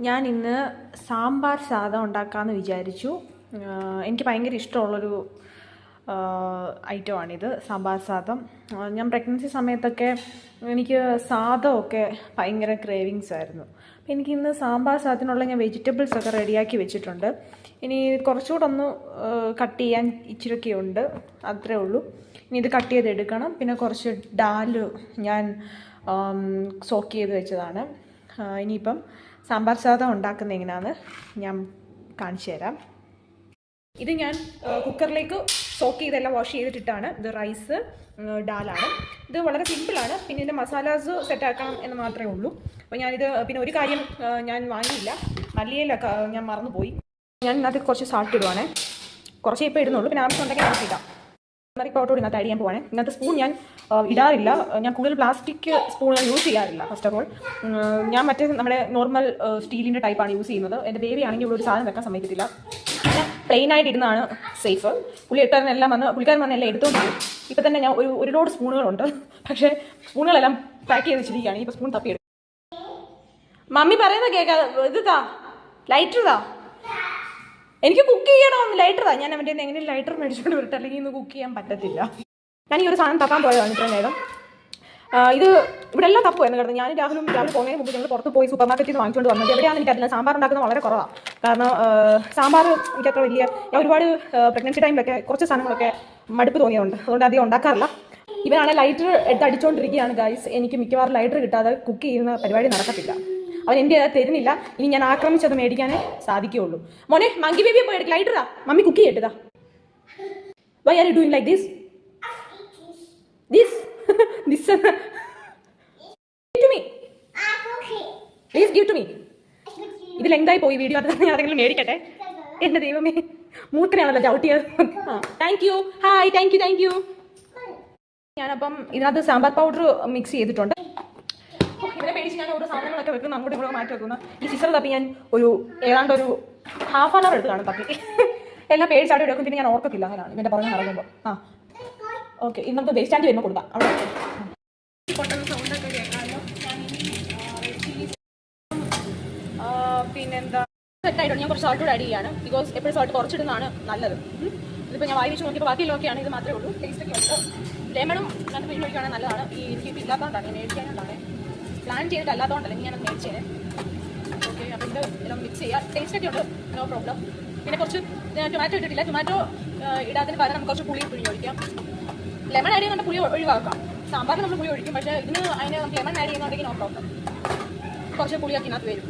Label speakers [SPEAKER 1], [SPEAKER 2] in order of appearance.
[SPEAKER 1] ഞാൻ ഇന്ന് സാമ്പാർ സാദം ഉണ്ടാക്കാമെന്ന് വിചാരിച്ചു. എനിക്ക് ഭയങ്കര ഇഷ്ടമുള്ളൊരു ഐറ്റമാണിത്, സാമ്പാർ സാദം. ഞാൻ പ്രഗ്നൻസി സമയത്തൊക്കെ എനിക്ക് സാദമൊക്കെ ഭയങ്കര ക്രേവിങ്സ് ആയിരുന്നു. അപ്പോൾ എനിക്കിന്ന് സാമ്പാർ സാദത്തിനുള്ള ഞാൻ വെജിറ്റബിൾസൊക്കെ റെഡിയാക്കി വെച്ചിട്ടുണ്ട്. ഇനി കുറച്ചുകൂടെ ഒന്ന് കട്ട് ചെയ്യാൻ ഇച്ചിരിയൊക്കെ ഉണ്ട്, അത്രേ ഉള്ളൂ. ഇനി ഇത് കട്ട് ചെയ്തെടുക്കണം. പിന്നെ കുറച്ച് ഡാല് ഞാൻ സോക്ക് ചെയ്ത് വെച്ചതാണ്. ഇനിയിപ്പം സാമ്പാർ സാദം ഉണ്ടാക്കുന്നത് എങ്ങനെയാണെന്ന് ഞാൻ കാണിച്ചു തരാം. ഇത് ഞാൻ കുക്കറിലേക്ക് സോക്ക് ചെയ്തെല്ലാം വാഷ് ചെയ്തിട്ടിട്ടാണ്. ഇത് റൈസ്, ഡാലാണ്. ഇത് വളരെ സിമ്പിളാണ്. പിന്നെ ഇതിൻ്റെ മസാലാസ് സെറ്റാക്കണം എന്ന് മാത്രമേ ഉള്ളൂ. അപ്പോൾ ഞാനിത് പിന്നെ ഒരു കാര്യം ഞാൻ വാങ്ങിയില്ല, മല്ലിയിലൊക്കെ ഞാൻ മറന്നുപോയി. ഞാൻ ഇതിനകത്ത് കുറച്ച് സാൾട്ട് ഇടുവാണേ. കുറച്ചേ ഇപ്പോൾ ഇടുന്നുള്ളൂ, പിന്നെ ആവശ്യം ഉണ്ടെങ്കിൽ നമുക്ക് ഇടാം. ടർമറിക് പൗഡർ ഇതിനകത്ത് ആഡ് ചെയ്യാൻ പോവാണ്. ഇതിനകത്ത് സ്പൂൺ ഞാൻ ഇടാറില്ല. ഞാൻ കൂടുതൽ പ്ലാസ്റ്റിക് സ്പൂണുകൾ യൂസ് ചെയ്യാറില്ല. ഫസ്റ്റ് ഓഫ് ഓൾ ഞാൻ മറ്റേ നമ്മുടെ നോർമൽ സ്റ്റീലിൻ്റെ ടൈപ്പാണ് യൂസ് ചെയ്യുന്നത്. എൻ്റെ ബേബി ആണെങ്കിൽ ഇവിടെ ഒരു സാധനം വെക്കാൻ സമ്മതിക്കത്തില്ല. ഞാൻ പ്ലെയിൻ ആയിട്ട് ഇരുന്നാണ് സേഫ്. പുള്ളിക്കാരൻ വന്ന് എല്ലാം എടുത്തുകൊണ്ടിരിക്കും. ഇപ്പം തന്നെ ഞാൻ ഒരു ലോഡ് സ്പൂണുകളുണ്ട്, പക്ഷേ സ്പൂണുകളെല്ലാം പാക്ക് ചെയ്ത് വെച്ചിരിക്കുകയാണ്. ഇപ്പോൾ സ്പൂൺ തപ്പിയെടുക്കും. മമ്മി പറയുന്നത് കേൾക്കാതെ ഇത് താ, ലൈറ്റർ താ, എനിക്ക് കുക്ക് ചെയ്യണമെന്ന്. ലൈറ്റർ താ. ഞാൻ അവൻ്റെ എങ്ങനെ ലൈറ്റർ മേടിച്ചുകൊണ്ട് വരട്ടെ, അല്ലെങ്കിൽ ഇന്ന് കുക്ക് ചെയ്യാൻ പറ്റത്തില്ല. ഞാൻ ഈ ഒരു സാധനം തപ്പാൻ പോയതാണ് ഇത്രയും നേരം. ഇത് ഇവിടെ എല്ലാം തപ്പുമായിരുന്നു കിടന്നു. ഞാൻ രാവിലെ പോകുന്നതിന് മുമ്പ് ഞങ്ങൾ പുറത്ത് പോയി സൂപ്പർ മാർക്കറ്റിൽ നിന്ന് വാങ്ങിച്ചുകൊണ്ട് വന്നത്. എവിടെയാണെന്ന് എനിക്കറിയില്ല. സാമ്പാർ ഉണ്ടാക്കുന്നത് വളരെ കുറവാണ്. കാരണം സാമ്പാർ എനിക്കത്ര വലിയ, ഞാൻ ഒരുപാട് പ്രഗ്നൻസി ടൈമിലൊക്കെ കുറച്ച് സാധനങ്ങളൊക്കെ മടുപ്പ് തോന്നിയതുകൊണ്ട് അതുകൊണ്ട് അധികം ഉണ്ടാക്കാറില്ല. ഇവനാണ് ലൈറ്റർ എടുത്ത് അടിച്ചുകൊണ്ടിരിക്കുകയാണ് ഗൈസ്. എനിക്ക് മിക്കവാറും ലൈറ്റർ കിട്ടാതെ കുക്ക് ചെയ്യുന്ന പരിപാടി നടക്കത്തില്ല. അവൻ എൻ്റെ തരുന്നില്ല. ഇനി ഞാൻ ആക്രമിച്ചത് മേടിക്കാനേ സാധിക്കുകയുള്ളൂ. മോനെ, മങ്കി ബേബിയെ പോയി എടുക്കുക, ലൈറ്ററാ. മമ്മി കുക്ക് ചെയ്യട്ടതാ. Why are you doing like this? Please give to me. ഇത് ലെങ്തായി പോയി വീഡിയോ. അത് ഞാൻ ആരെങ്കിലും മേടിക്കട്ടെ. എൻ്റെ ദൈവമേ, മൂത്രയാണല്ലോ ചവിട്ടിയത്. Thank you. Hi, thank you. ഞാനപ്പം ഇതിനകത്ത് സാമ്പാർ പൗഡർ മിക്സ് ചെയ്തിട്ടുണ്ട്. ഇതിനെ പേടിച്ച് ഞാൻ ഓരോ സാധനങ്ങളൊക്കെ വെക്കുന്നു, അങ്ങോട്ട് ഇവിടെ മാറ്റി വെക്കുന്നു. ഈ സിസർ തപ്പി ഞാൻ ഏതാണ്ട് ഒരു ഹാഫ് ആൻ അവർ എടുത്ത് കാണും തപ്പി. എല്ലാം പേടിച്ച് അവിടെ എടുക്കും. പിന്നെ ഞാൻ ഓർക്കത്തില്ല, അങ്ങനെയാണ് ഇവൻ്റെ പുറമെ നടക്കുമ്പോൾ. ഓക്കെ, ഇത് നമുക്ക് വേസ്റ്റ് ആൻഡ് വരുമ്പോൾ കൊടുക്കാം. അവിടെ പൊട്ടുന്ന സൗണ്ടൊക്കെ കേൾക്കാമല്ലോ. പിന്നെന്താ, സെറ്റായിട്ടുണ്ട്. ഞാൻ കുറച്ച് സോൾട്ട് കൂടെ ആഡ് ചെയ്യാണ്. ബിക്കോസ് എപ്പോഴും സോൾട്ട് കുറച്ചിടുന്നതാണ് നല്ലത്. ഇതിപ്പോൾ ഞാൻ വായി വെച്ച് നോക്കിയപ്പോൾ ബാക്കിയുള്ളതൊക്കെയാണ്. ഇത് മാത്രമേ ഉള്ളൂ. ടേസ്റ്റൊക്കെ ഉണ്ട്. ലെമണും ഞാൻ പിഴിഞ്ഞ് ഒഴിക്കുകയാണെങ്കിൽ നല്ലതാണ്. ഈ എനിക്ക് ഇല്ലാത്തതുകൊണ്ടാണ് ഞാൻ മേടിക്കാനുണ്ടാണ്. പ്ലാൻ ചെയ്തിട്ട് അല്ലാത്തതുകൊണ്ടല്ല ഞാനത് മേടിച്ചേനെ. ഓക്കെ, അപ്പോൾ ഇത് എല്ലാം മിക്സ് ചെയ്യുക. ടേസ്റ്റൊക്കെ ഉണ്ട്, നോ പ്രോബ്ലം. പിന്നെ കുറച്ച് ടൊമാറ്റോ ഇട്ടിട്ടില്ല. ടൊമാറ്റോ ഇടാത്തതിന് പകരം നമുക്ക് കുറച്ച് പുളി പിഴിഞ്ഞൊഴിക്കാം. ലെമൺ ആഡ് ചെയ്യുന്നുണ്ട്, പുളി ഒഴിവാക്കാം. സാമ്പാറിന് നമ്മൾ പുളി ഒഴിക്കും, പക്ഷേ ഇതിന് നമുക്ക് ലെമൺ ആഡ് ചെയ്യുന്നുണ്ടെങ്കിൽ നോ പ്രോബ്ലം. കുറച്ച് പുളിയൊക്കെ ഇതിനകത്ത് വരും.